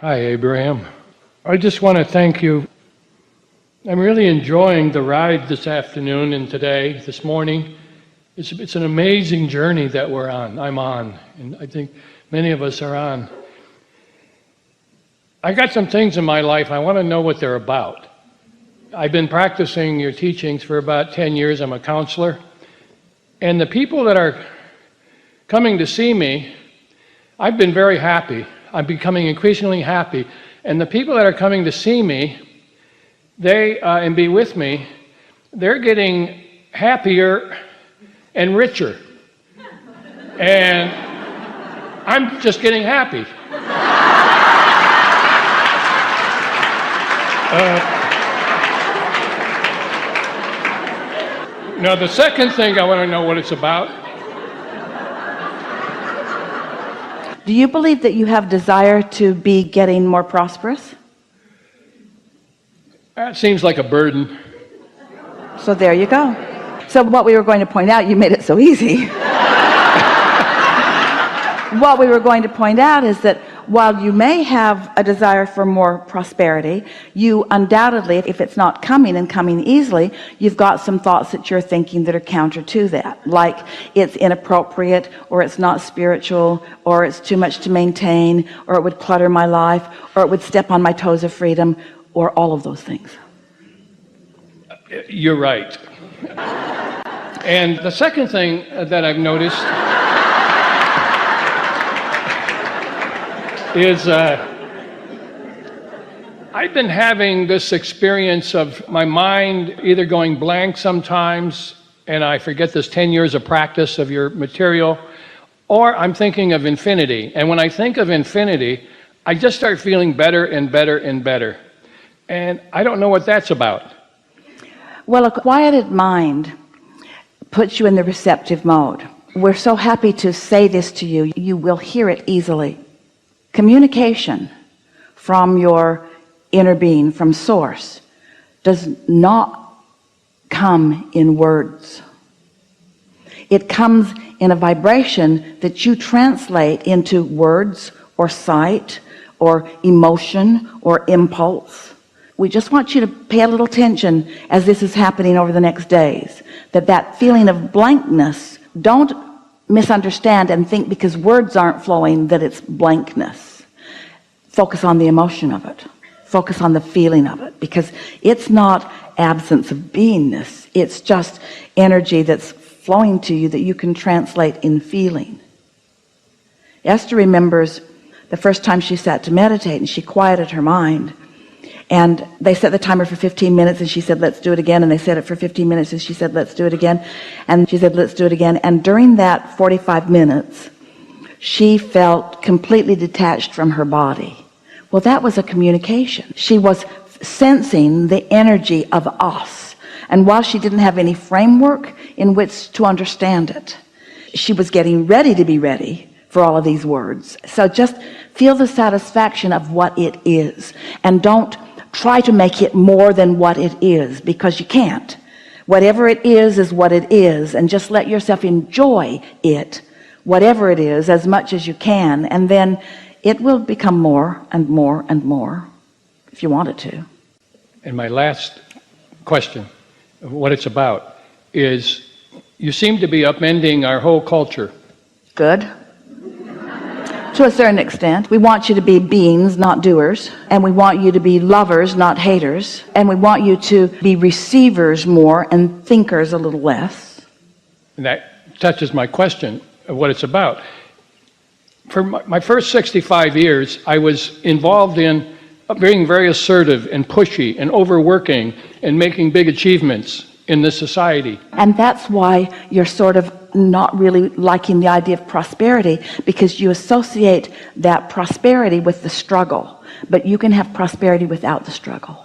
Hi, Abraham. I just want to thank you. I'm really enjoying the ride this afternoon and today, this morning. It's an amazing journey that I'm on, and I think many of us are on. I got some things in my life, I want to know what they're about. I've been practicing your teachings for about 10 years. I'm a counselor. And the people that are coming to see me, I've been very happy. I'm becoming increasingly happy. And the people that are coming to see me, and be with me, they're getting happier and richer. And I'm just getting happy. Now, the second thing I want to know what it's about. Do you believe that you have desire to be getting more prosperous? That seems like a burden. So there you go. So what we were going to point out, you made it so easy. What we were going to point out is that while you may have a desire for more prosperity, you undoubtedly, if it's not coming and coming easily, you've got some thoughts that you're thinking that are counter to that, like it's inappropriate, or it's not spiritual, or it's too much to maintain, or it would clutter my life, or it would step on my toes of freedom, or all of those things. You're right. And the second thing that I've noticed is I've been having this experience of my mind either going blank sometimes, and I forget this 10 years of practice of your material, or I'm thinking of infinity. And when I think of infinity, I just start feeling better and better and better. And I don't know what that's about. Well, a quieted mind puts you in the receptive mode. We're so happy to say this to you. You will hear it easily. Communication from your inner being, from source, does not come in words. It comes in a vibration that you translate into words or sight or emotion or impulse. We just want you to pay a little attention as this is happening over the next days, that feeling of blankness, don't misunderstand and think because words aren't flowing that it's blankness. Focus on the emotion of it. Focus on the feeling of it, because it's not absence of beingness. It's just energy that's flowing to you that you can translate in feeling. Esther remembers the first time she sat to meditate and she quieted her mind. And they set the timer for 15 minutes and she said, let's do it again. And they set it for 15 minutes and she said, let's do it again. And she said, let's do it again. And during that 45 minutes, she felt completely detached from her body. Well, that was a communication. She was sensing the energy of us. And while she didn't have any framework in which to understand it, she was getting ready to be ready for all of these words. So just feel the satisfaction of what it is, and don't try to make it more than what it is, because you can't. Whatever it is what it is, and just let yourself enjoy it, whatever it is, as much as you can, and then it will become more and more and more if you want it to. And my last question of what it's about is, you seem to be upending our whole culture. Good. To a certain extent. We want you to be beings, not doers. And we want you to be lovers, not haters. And we want you to be receivers more and thinkers a little less. And that touches my question of what it's about. For my first 65 years, I was involved in being very assertive and pushy and overworking and making big achievements in this society. And that's why you're sort of not really liking the idea of prosperity, because you associate that prosperity with the struggle. But you can have prosperity without the struggle.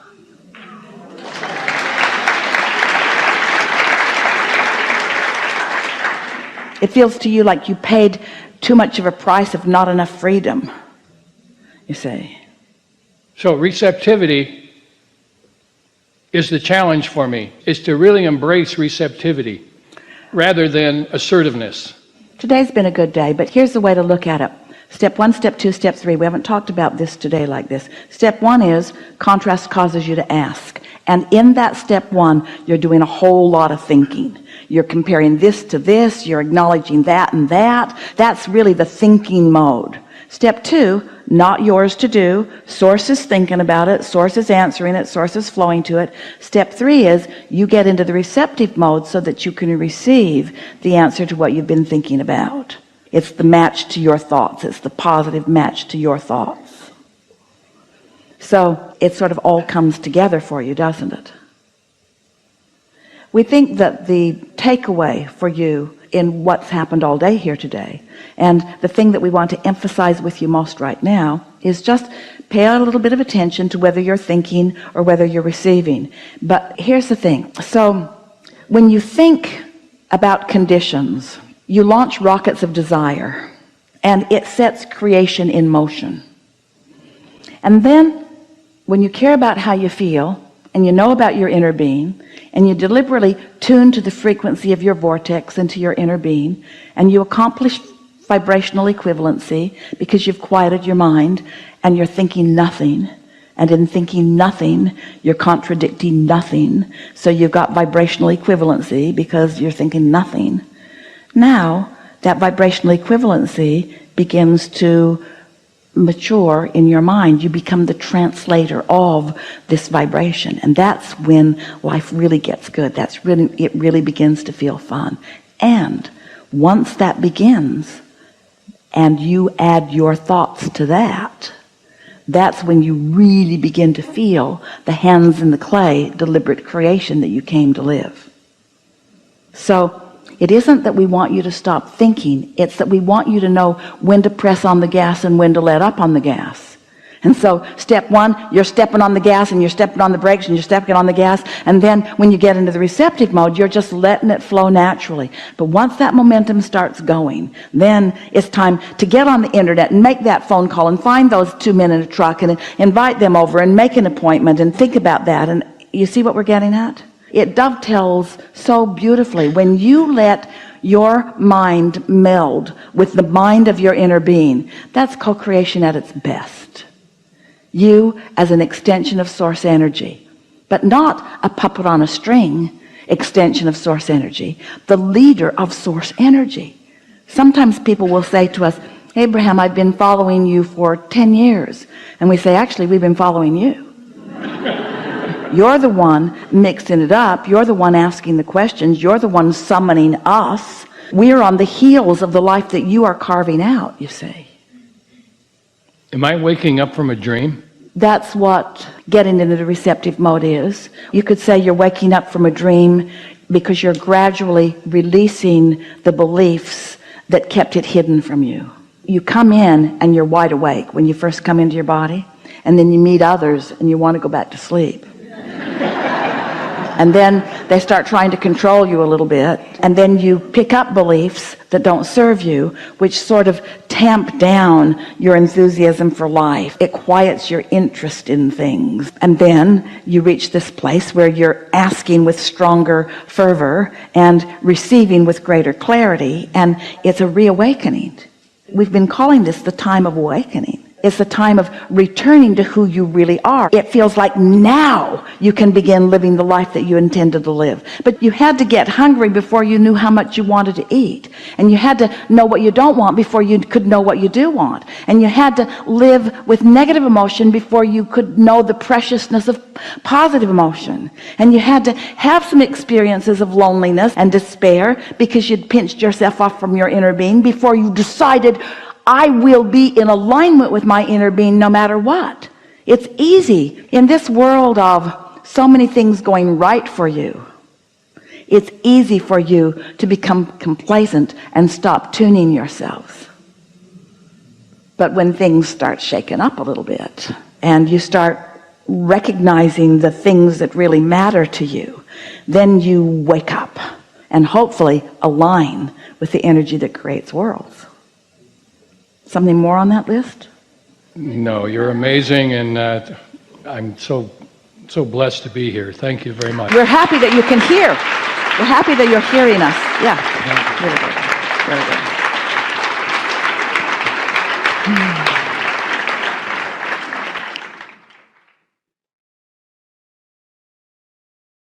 It feels to you like you paid too much of a price of not enough freedom, you say. So receptivity is the challenge for me, is to really embrace receptivity rather than assertiveness. Today's been a good day, but here's the way to look at it. Step 1, step 2, step 3. We haven't talked about this today like this. Step 1 is contrast causes you to ask. And in that step 1, you're doing a whole lot of thinking. You're comparing this to this. You're acknowledging that and that. That's really the thinking mode. Step 2, not yours to do. Source is thinking about it. Source is answering it. Source is flowing to it. Step 3 is you get into the receptive mode so that you can receive the answer to what you've been thinking about. It's the match to your thoughts. It's the positive match to your thoughts. So it sort of all comes together for you, doesn't it? We think that the takeaway for you in what's happened all day here today, and the thing that we want to emphasize with you most right now, is just pay a little bit of attention to whether you're thinking or whether you're receiving. But here's the thing. So when you think about conditions, you launch rockets of desire, and it sets creation in motion. And then when you care about how you feel, and you know about your inner being, and you deliberately tune to the frequency of your vortex into your inner being, and you accomplish vibrational equivalency because you've quieted your mind and you're thinking nothing, and in thinking nothing you're contradicting nothing, so you've got vibrational equivalency because you're thinking nothing. Now that vibrational equivalency begins to mature in your mind. You become the translator of this vibration, and that's when life really gets good. It really begins to feel fun. And once that begins and you add your thoughts to that, that's when you really begin to feel the hands in the clay deliberate creation that you came to live. So it isn't that we want you to stop thinking, it's that we want you to know when to press on the gas and when to let up on the gas. And so step 1, you're stepping on the gas and you're stepping on the brakes and you're stepping on the gas, and then when you get into the receptive mode, you're just letting it flow naturally. But once that momentum starts going, then it's time to get on the internet and make that phone call and find those 2 men in a truck and invite them over and make an appointment and think about that. And you see what we're getting at? It dovetails so beautifully when you let your mind meld with the mind of your inner being. That's co-creation at its best. You as an extension of source energy, but not a puppet on a string extension of source energy, the leader of source energy. Sometimes people will say to us, Abraham, I've been following you for 10 years. And we say, actually, we've been following you. You're the one mixing it up. You're the one asking the questions. You're the one summoning us. We're on the heels of the life that you are carving out, you see. Am I waking up from a dream? That's what getting into the receptive mode is. You could say you're waking up from a dream because you're gradually releasing the beliefs that kept it hidden from you. You come in and you're wide awake when you first come into your body, and then you meet others and you want to go back to sleep. And then they start trying to control you a little bit, and then you pick up beliefs that don't serve you, which sort of tamp down your enthusiasm for life. It quiets your interest in things, and then you reach this place where you're asking with stronger fervor and receiving with greater clarity, and it's a reawakening. We've been calling this the time of awakening. It's the time of returning to who you really are. It feels like now you can begin living the life that you intended to live. But you had to get hungry before you knew how much you wanted to eat. And you had to know what you don't want before you could know what you do want. And you had to live with negative emotion before you could know the preciousness of positive emotion. And you had to have some experiences of loneliness and despair because you'd pinched yourself off from your inner being before you decided, I will be in alignment with my inner being no matter what. It's easy in this world of so many things going right for you. It's easy for you to become complacent and stop tuning yourselves. But when things start shaking up a little bit and you start recognizing the things that really matter to you, then you wake up and hopefully align with the energy that creates worlds. Something more on that list? No, you're amazing, and I'm so blessed to be here. Thank you very much. We're happy that you can hear. We're happy that you're hearing us. Yeah, really good. Really good. Hmm.